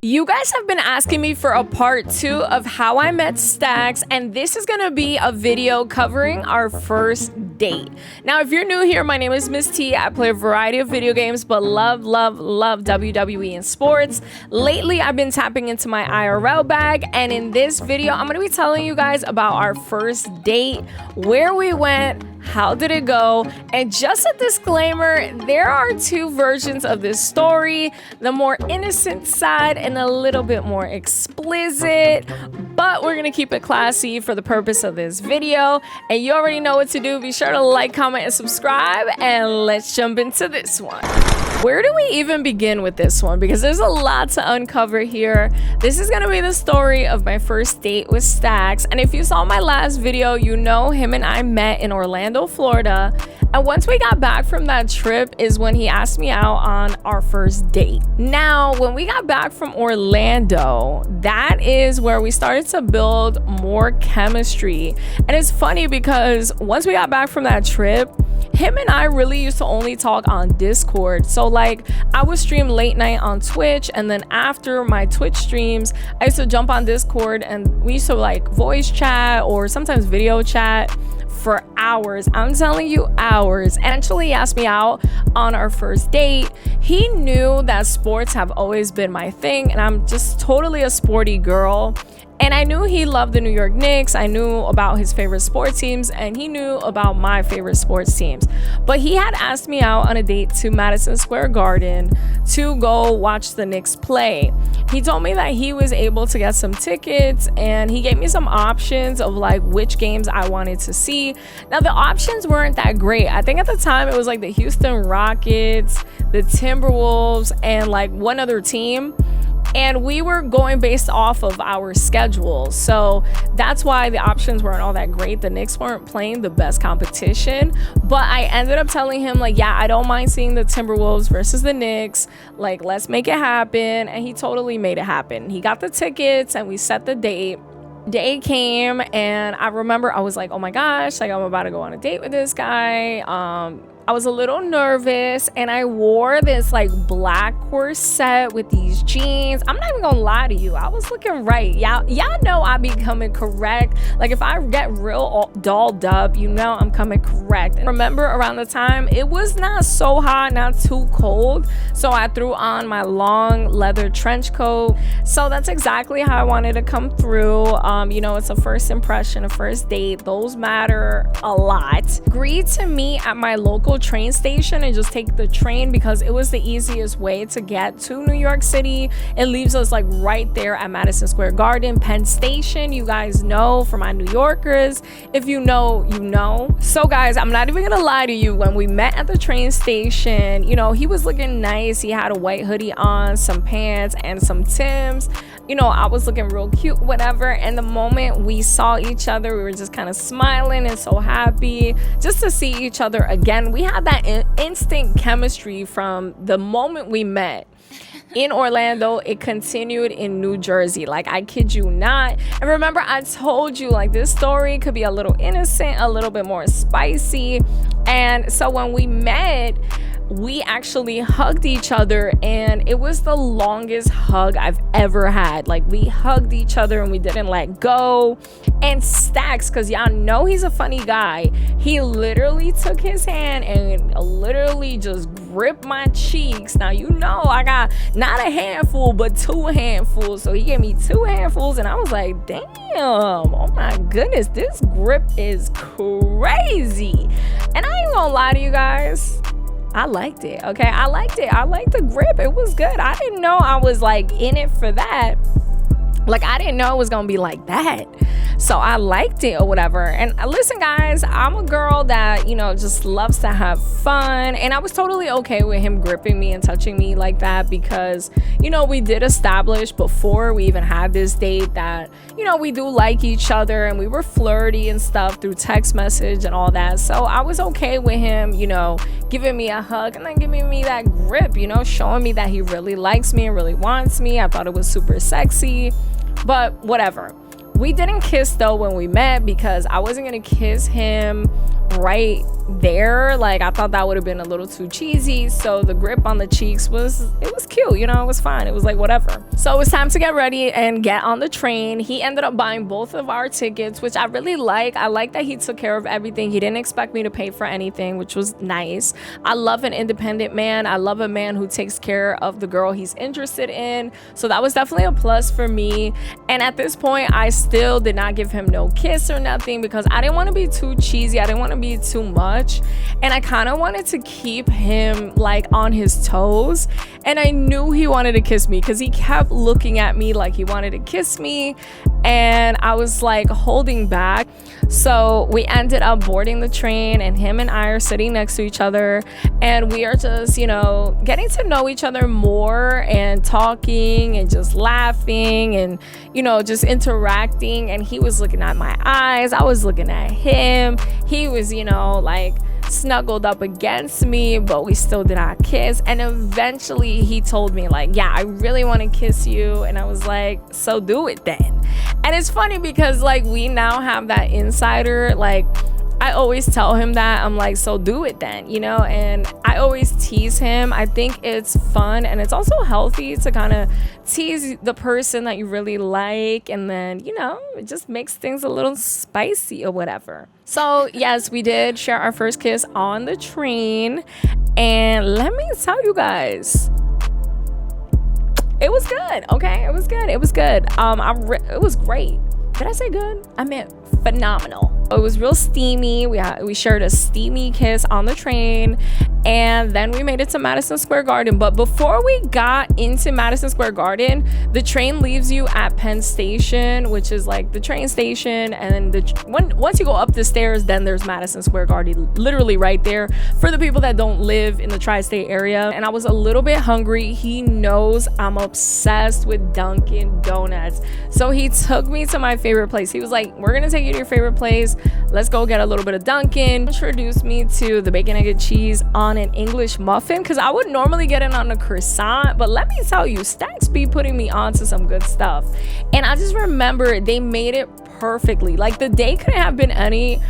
You guys have been asking me for a part 2 of how I met Stax, and this is gonna be a video covering our first date. Now, if you're new here, my name is Miss T. I play a variety of video games, but love WWE and sports. Lately, I've been tapping into my IRL bag, and in this video, I'm gonna be telling you guys about our first date, where we went, how did it go? And just a disclaimer, there are 2 versions of this story, the more innocent side and a little bit more explicit, but we're gonna keep it classy for the purpose of this video. And you already know what to do. Be sure to like, comment, and subscribe, and let's jump into this one. Where do we even begin with this one? Because there's a lot to uncover here. This is gonna be the story of my first date with Stax. And if you saw my last video, you know him and I met in Orlando, Florida. And once we got back from that trip is when he asked me out on our first date. Now, when we got back from Orlando, that is where we started to build more chemistry. And it's funny because once we got back from that trip, him and I really used to only talk on Discord. So like I would stream late night on Twitch, and then after my Twitch streams, I used to jump on Discord and we used to like voice chat or sometimes video chat for hours. I'm telling you, hours. And actually he asked me out on our first date. He knew that sports have always been my thing, and I'm just totally a sporty girl. And I knew he loved the New York Knicks. I knew about his favorite sports teams, and he knew about my favorite sports teams. But he had asked me out on a date to Madison Square Garden to go watch the Knicks play. He told me that he was able to get some tickets, and he gave me some options of like which games I wanted to see. Now, the options weren't that great. I think at the time it was like the Houston Rockets, the Timberwolves, and like one other team. And we were going based off of our schedule. So that's why the options weren't all that great. The Knicks weren't playing the best competition. But I ended up telling him like, yeah, I don't mind seeing the Timberwolves versus the Knicks. Like, let's make it happen. And he totally made it happen. He got the tickets and we set the date. Day came, and I remember I was like, oh my gosh, like I'm about to go on a date with this guy. I was a little nervous, and I wore this like black corset with these jeans. I'm not even gonna lie to you, I was looking right. Y'all know I be coming correct. Like if I get real dolled up, you know I'm coming correct. And remember around the time it was not so hot, not too cold, so I threw on my long leather trench coat. So that's exactly how I wanted to come through. You know, it's a first impression, a first date, those matter a lot. Agreed to meet at my local train station and just take the train because it was the easiest way to get to New York City. It leaves us like right there at Madison Square Garden. Penn Station, you guys know, for my New Yorkers, if you know, you know. So guys, I'm not even gonna lie to you, when we met at the train station, you know, he was looking nice. He had a white hoodie on, some pants, and some Timbs. You know, I was looking real cute, whatever. And the moment we saw each other, we were just kind of smiling and so happy just to see each other again. We had that instant chemistry from the moment we met in Orlando. It continued in New Jersey. Like, I kid you not. And remember, I told you like this story could be a little innocent, a little bit more spicy. And so when we met, we actually hugged each other, and it was the longest hug I've ever had. Like, we hugged each other and we didn't let go. And Stax, because y'all know he's a funny guy, he literally took his hand and literally just gripped my cheeks. Now, you know I got not a handful but 2 handfuls, so he gave me 2 handfuls, and I was like, damn, oh my goodness, this grip is crazy. And I ain't gonna lie to you guys, I liked it. Okay, I liked it. I liked the grip. It was good. I didn't know I was like in it for that. Like, I didn't know it was gonna be like that. So I liked it or whatever. And listen, guys, I'm a girl that, you know, just loves to have fun. And I was totally okay with him gripping me and touching me like that because, you know, we did establish before we even had this date that, you know, we do like each other, and we were flirty and stuff through text message and all that. So I was okay with him, you know, giving me a hug and then giving me that grip, you know, showing me that he really likes me and really wants me. I thought it was super sexy, but whatever. We didn't kiss though when we met because I wasn't gonna kiss him right there. Like, I thought that would have been a little too cheesy. So the grip on the cheeks was cute, you know, it was fine. It was like whatever. So it was time to get ready and get on the train. He ended up buying both of our tickets, which I really like. I like that he took care of everything. He didn't expect me to pay for anything, which was nice. I love an independent man. I love a man who takes care of the girl he's interested in. So that was definitely a plus for me. And at this point, I still did not give him no kiss or nothing because I didn't want to be too cheesy. I didn't want to be too much. And I kind of wanted to keep him like on his toes. And I knew he wanted to kiss me because he kept looking at me like he wanted to kiss me. And I was like holding back. So we ended up boarding the train, and him and I are sitting next to each other, and we are just, you know, getting to know each other more and talking and just laughing and, you know, just interacting. And he was looking at my eyes, I was looking at him. He was, you know, like snuggled up against me, but we still did not kiss. And eventually he told me like, yeah, I really want to kiss you. And I was like, so do it then. And it's funny because like we now have that insider, like I always tell him that. I'm like, so do it then, you know. And I always tease him. I think it's fun, and it's also healthy to kind of tease the person that you really like, and then, you know, it just makes things a little spicy or whatever. So yes, we did share our first kiss on the train, and let me tell you guys, it was good. Okay, it was good. It was good. It was great. Did I say good? I meant phenomenal. It was real steamy. We shared a steamy kiss on the train, and then we made it to Madison Square Garden. But before we got into Madison Square Garden, the train leaves you at Penn Station, which is like the train station, and then once you go up the stairs, then there's Madison Square Garden, literally right there for the people that don't live in the tri-state area. And I was a little bit hungry. He knows I'm obsessed with Dunkin' Donuts, so he took me to my favorite place. He was like, we're gonna take you to your favorite place, let's go get a little bit of Dunkin'. Introduced me to the bacon, egg, and cheese on an English muffin, because I would normally get it on a croissant, but let me tell you, Stax be putting me on to some good stuff. And I just remember they made it perfectly. Like, the day couldn't have been any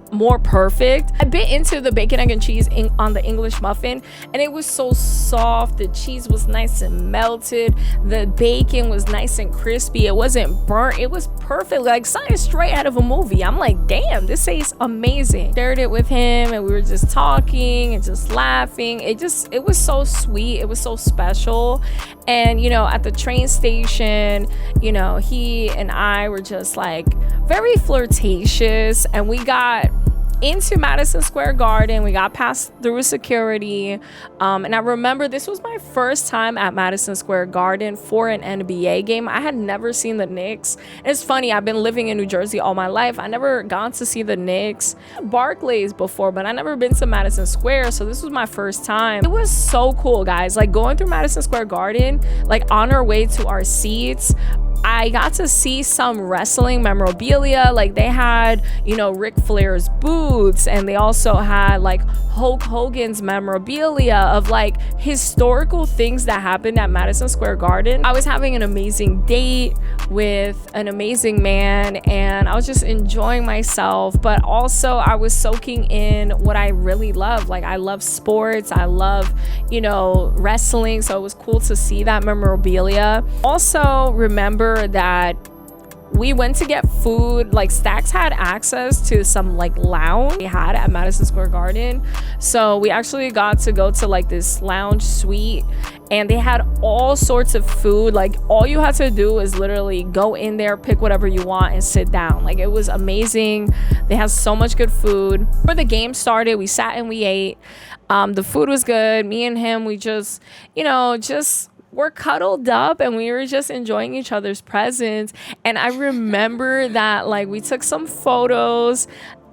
more perfect. I bit into the bacon, egg, and cheese on the English muffin, and it was so soft. The cheese was nice and melted. The bacon was nice and crispy. It wasn't burnt. It was perfect, like something straight out of a movie. I'm like, damn, this tastes amazing. Shared it with him, and we were just talking and just laughing. It was so sweet. It was so special. And, you know, at the train station, you know, he and I were just like very flirtatious, and we got into Madison Square Garden. We got passed through security, and I remember this was my first time at Madison Square Garden for an NBA game. I had never seen the Knicks. And it's funny, I've been living in New Jersey all my life. I never gone to see the Knicks. Barclays before, but I never been to Madison Square, so this was my first time. It was so cool, guys. Like, going through Madison Square Garden, like on our way to our seats, I got to see some wrestling memorabilia. Like, they had, you know, Ric Flair's boots, and they also had like Hulk Hogan's memorabilia of like historical things that happened at Madison Square Garden. I was having an amazing date with an amazing man, and I was just enjoying myself, but also I was soaking in what I really love. Like, I love sports, I love, you know, wrestling, so it was cool to see that memorabilia. Also, remember that we went to get food. Like, Stax had access to some like lounge they had at Madison Square Garden, so we actually got to go to like this lounge suite, and they had all sorts of food. Like, all you had to do is literally go in there, pick whatever you want, and sit down. Like, it was amazing. They had so much good food. Before the game started, we sat and we ate. The food was good. Me and him, we just, you know, we're cuddled up, and we were just enjoying each other's presence. And I remember that, like, we took some photos.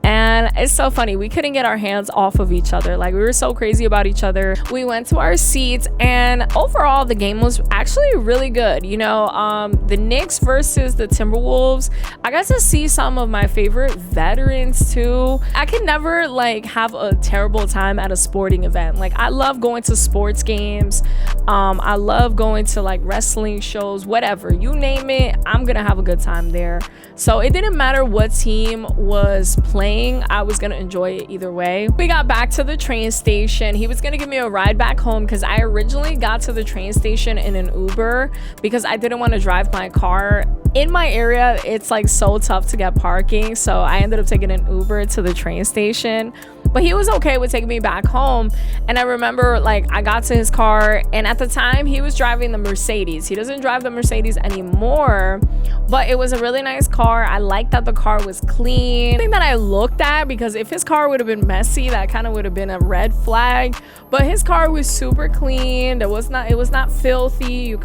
And it's so funny, we couldn't get our hands off of each other. Like, we were so crazy about each other. We went to our seats, and overall the game was actually really good. You know, the Knicks versus the Timberwolves, I got to see some of my favorite veterans too. I can never like have a terrible time at a sporting event. Like, I love going to sports games. I love going to like wrestling shows, whatever, you name it, I'm gonna have a good time there. So it didn't matter what team was playing, I was gonna enjoy it either way. We got back to the train station. He was gonna give me a ride back home because I originally got to the train station in an Uber because I didn't want to drive my car. In my area, it's like so tough to get parking, so I ended up taking an Uber to the train station. But he was okay with taking me back home. And I remember like I got to his car, and at the time he was driving the Mercedes. He doesn't drive the Mercedes anymore, but it was a really nice car. I liked that the car was clean. Thing that I looked at, because if his car would have been messy, that kind of would have been a red flag. But his car was super clean. It was not filthy.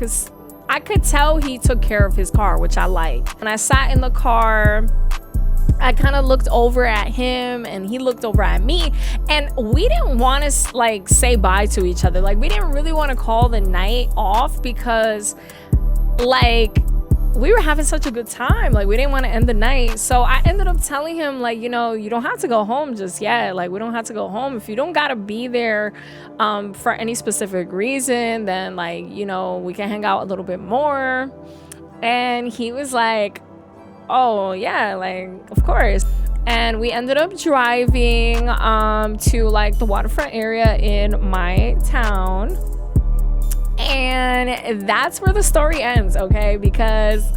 I could tell he took care of his car, which I liked. When I sat in the car, I kind of looked over at him and he looked over at me, and we didn't want to like say bye to each other. Like, we didn't really want to call the night off because like we were having such a good time. Like, we didn't want to end the night. So I ended up telling him, like, you know, you don't have to go home just yet. Like, we don't have to go home. If you don't gotta be there for any specific reason, then like, you know, we can hang out a little bit more. And he was like, oh yeah, like of course. And we ended up driving to like the waterfront area in my town, and that's where the story ends, okay? Because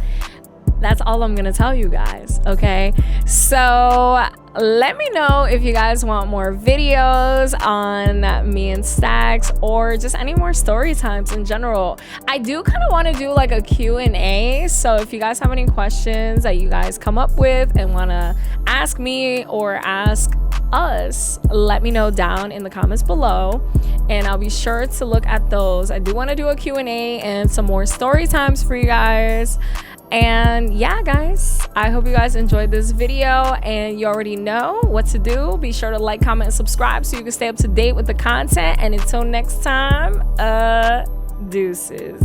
that's all I'm gonna tell you guys, okay? So let me know if you guys want more videos on me and Stax, or just any more story times in general. I do kind of want to do like a Q&A, so if you guys have any questions that you guys come up with and want to ask me or ask us, let me know down in the comments below, and I'll be sure to look at those. I do want to do a Q&A and some more story times for you guys. And yeah, guys, I hope you guys enjoyed this video, and you already know what to do. Be sure to like, comment, and subscribe so you can stay up to date with the content. And until next time, deuces.